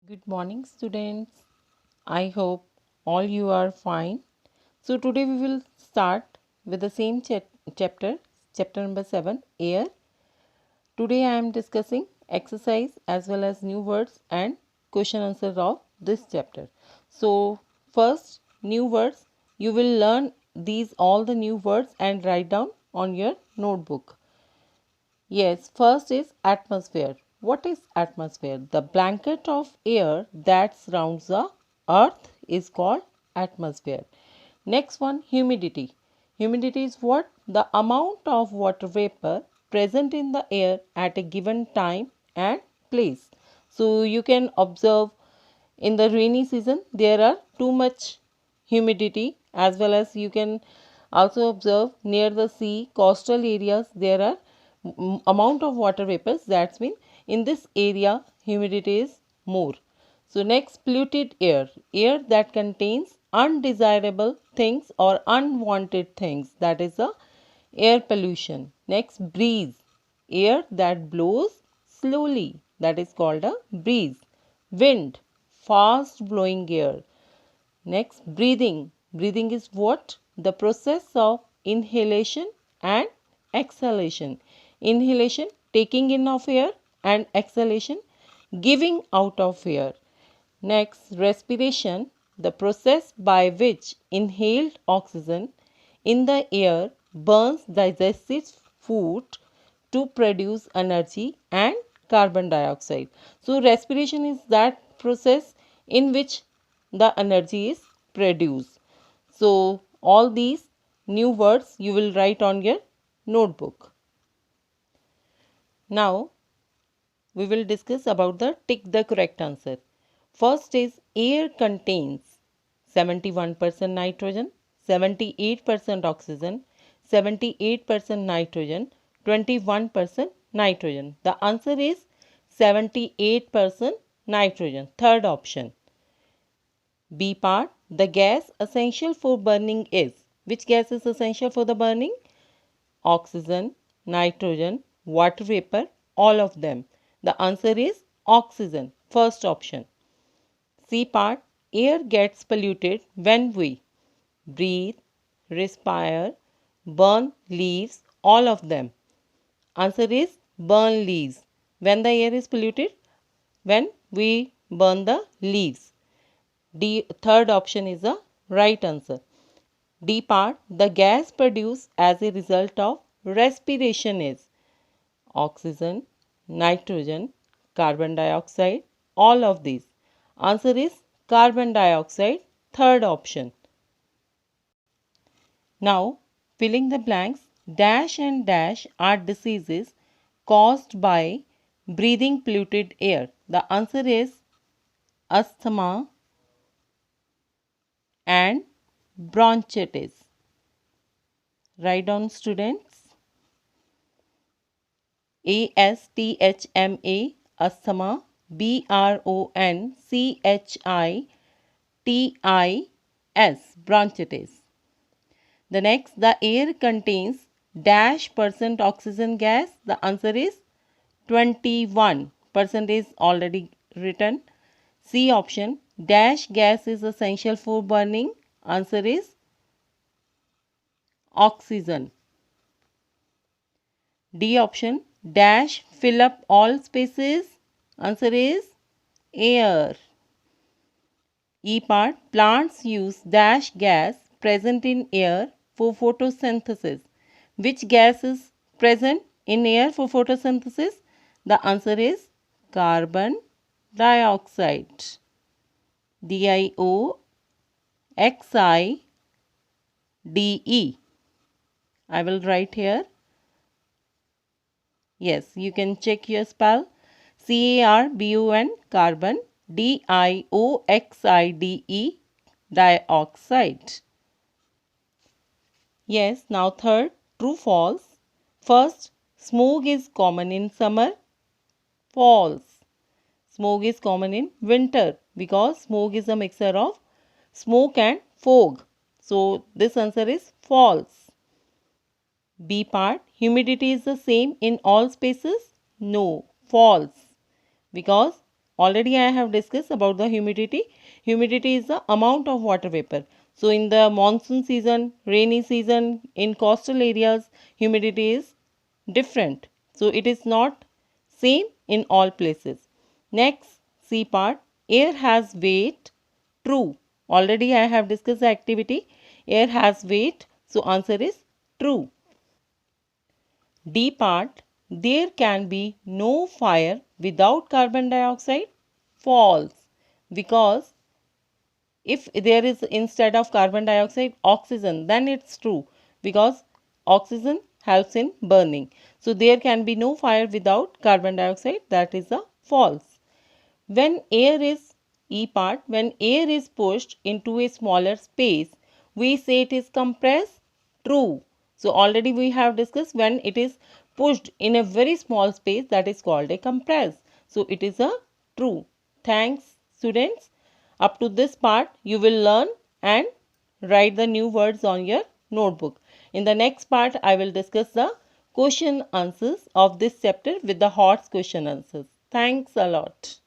Good morning, students. I hope all you are fine. So, today we will start with the same chapter number 7, air. Today I am discussing exercise as well as new words and question answer of this chapter. So, first, new words. You will learn these all the new words and write down on your notebook. Yes, first is atmosphere. What is atmosphere? The blanket of air that surrounds the earth is called atmosphere. Next one, humidity. Humidity is what? The amount of water vapor present in the air at a given time and place. So you can observe in the rainy season there are too much humidity, as well as you can also observe near the sea coastal areas there are amount of water vapors, that's mean in this area humidity is more. So next, polluted air, air that contains undesirable things or unwanted things, that is a air pollution. Next, breeze, air that blows slowly, that is called a breeze. Wind, fast blowing air. Next, breathing. Breathing is what? The process of inhalation and exhalation. Inhalation, taking in of air, and exhalation, giving out of air. Next, respiration, the process by which inhaled oxygen in the air burns digested food to produce energy and carbon dioxide. So, respiration is that process in which the energy is produced. So, all these new words you will write on your notebook. Now, we will discuss about the tick the correct answer. First is air contains 71% nitrogen, 78% oxygen, 78% nitrogen, 21% nitrogen. The answer is 78% nitrogen. Third option. B part, the gas essential for burning is. Which gas is essential for the burning? Oxygen, nitrogen, water vapor, all of them. The answer is oxygen, first option. C part, air gets polluted when we breathe, respire, burn leaves, all of them. Answer is burn leaves. When the air is polluted? When we burn the leaves. D, third option is the right answer. D part, the gas produced as a result of respiration is oxygen, nitrogen, carbon dioxide, all of these. Answer is carbon dioxide, third option. Now, filling the blanks, dash and dash are diseases caused by breathing polluted air. The answer is asthma and bronchitis. Write down, students. ASTHMA, asthma, BRONCHITIS, bronchitis. The next, the air contains dash percent oxygen gas. The answer is 21% is already written. C option, dash gas is essential for burning. Answer is oxygen. D option, dash fill up all spaces. Answer is air. E part, plants use dash gas present in air for photosynthesis. Which gas is present in air for photosynthesis? The answer is carbon dioxide. DIOXIDE. I will write here. Yes, you can check your spell. CARBON, carbon, DIOXIDE, dioxide. Yes, now third, true false. First, smoke is common in summer. False. Smoke is common in winter because smoke is a mixture of smoke and fog. So this answer is false. B part, humidity is the same in all spaces? No, false. Because Already I have discussed about the humidity. Humidity is the amount of water vapor. So in the monsoon season, rainy season, in coastal areas, humidity is different. So it is not same in all places. Next, C part, air has weight. True. Already I have discussed the activity. Air has weight. So answer is true. D part, there can be no fire without carbon dioxide. False. Because if there is instead of carbon dioxide oxygen, then it's true, because oxygen helps in burning. So there can be no fire without carbon dioxide. That is a false. When air is E part, when air is pushed into a smaller space, we say it is compressed. True. So already we have discussed when it is pushed in a very small space, that is called a compress. So it is a true. Thanks students. Up to this part you will learn and write the new words on your notebook. In the next part I will discuss the question answers of this chapter with the HOTS question answers. Thanks a lot.